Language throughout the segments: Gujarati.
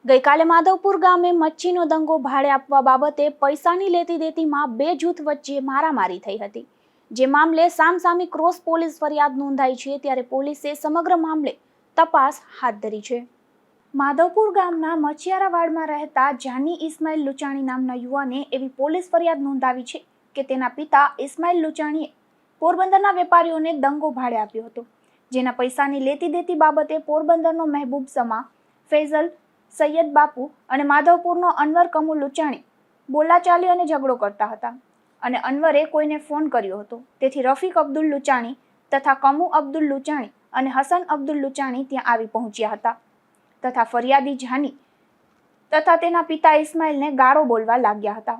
ગઈકાલે માધવપુર ગામે મચ્છીનો દંગો ભાડે આપવા બાબતે પૈસાની લેતી દેતીમાં બે જૂથ વચ્ચે મારામારી થઈ હતી, જે મામલે સામસામી ક્રોસ પોલીસ ફરિયાદ નોંધાઈ છે। ત્યારે પોલીસે સમગ્ર મામલે તપાસ હાથ ધરી છે। માધવપુર ગામના મચ્છિયારાવાડમાં રહેતા જાની ઇસ્માઇલ લુચાણી નામના યુવાને એવી પોલીસ ફરિયાદ નોંધાવી છે કે તેના પિતા ઇસ્માઇલ લુચાણીએ પોરબંદરના વેપારીઓને દંગો ભાડે આપ્યો હતો, જેના પૈસાની લેતી દેતી બાબતે પોરબંદરનો મહેબૂબ સમા, ફૈઝલ સૈયદ બાપુ અને માધવપુરનો અનવર કમુ લુચાણી બોલાચાલી અને ઝઘડો કરતા હતા અને અનવરે કોઈને ફોન કર્યો હતો। તેથી રફીક અબ્દુલ લુચાણી તથા કમુ અબ્દુલ લુચાણી અને હસન અબ્દુલ લુચાણી ત્યાં આવી પહોંચ્યા હતા તથા ફરિયાદી જાની તથા તેના પિતા ઇસ્માઇલને ગાળો બોલવા લાગ્યા હતા।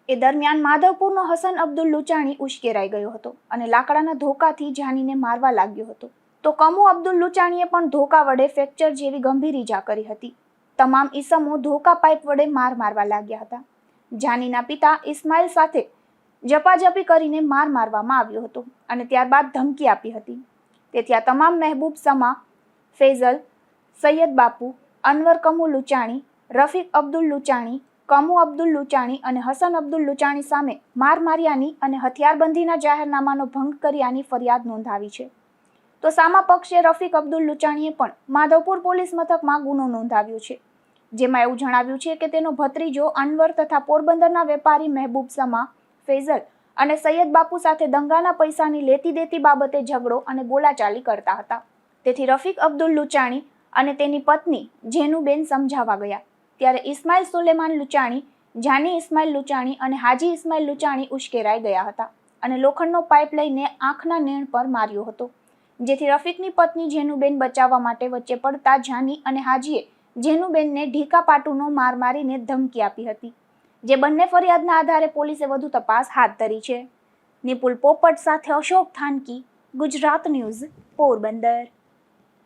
એ દરમિયાન માધવપુરનો હસન અબ્દુલ લુચાણી ઉશ્કેરાઈ ગયો હતો અને લાકડાના ધોકાથી જાનીને મારવા લાગ્યો હતો, તો કમુ અબ્દુલ લુચાણીએ પણ ધોકા વડે ફ્રેક્ચર જેવી ગંભીર ઈજા કરી હતી। તમામ ઈસમો ધોકા પાઇપ વડે મારવા લાગ્યા હતા। જાનીના પિતા ઇસ્માઇલ સાથે ઝપાઝપી કરીને મારવામાં આવ્યો હતો અને ત્યારબાદ ધમકી આપી હતી। તેથી આ તમામ મહેબૂબ સમા, ફૈઝલ સૈયદ બાપુ, અનવર કમુ લુચાણી, રફીક અબ્દુલ લુચાણી, કમુ અબ્દુલ લુચાણી અને હસન અબ્દુલ લુચાણી સામે મારમાર્યાની અને હથિયારબંધીના જાહેરનામાનો ભંગ કર્યાની ફરિયાદ નોંધાવી છે। તો સામા પક્ષે રફીક અબ્દુલ લુચાણીએ પણ માધવપુર પોલીસ મથકમાં ગુનો નોંધાવ્યો છે, જેમાં એવું જણાવ્યું છે કે તેનો ભત્રીજો અનવર તથા પોરબંદરના વેપારી મહેબૂબ સમા, ફૈઝલ અને સૈયદ બાપુ સાથે દંગાના પૈસાની લેતી દેતી બાબતે ઝઘડો અને બોલાચાલી કરતા હતા। તેથી રફીક અબ્દુલ લુચાણી અને તેની પત્ની જેનુબેન સમજાવવા ગયા, ત્યારે ઇસ્માઇલ સુલેમાન લુચાણી, જાની ઇસ્માઇલ લુચાણી અને હાજી ઇસ્માઇલ લુચાણી ઉશ્કેરાઈ ગયા હતા અને લોખંડનો પાઇપ લઈને આંખના નેણ પર માર્યો હતો, જેથી રફીકની પત્ની જેનુબેન બચાવવા માટે વચ્ચે પડતા જાની અને હાજીએ જેનુબેનને ઢીકા પાટુનો માર મારીને ધમકી આપી હતી, જે બંને ફરિયાદના આધારે પોલીસે વધુ તપાસ હાથ ધરી છે। નિપુલ પોપટ સાથે અશોક થાનકી, ગુજરાત ન્યૂઝ, પોરબંદર।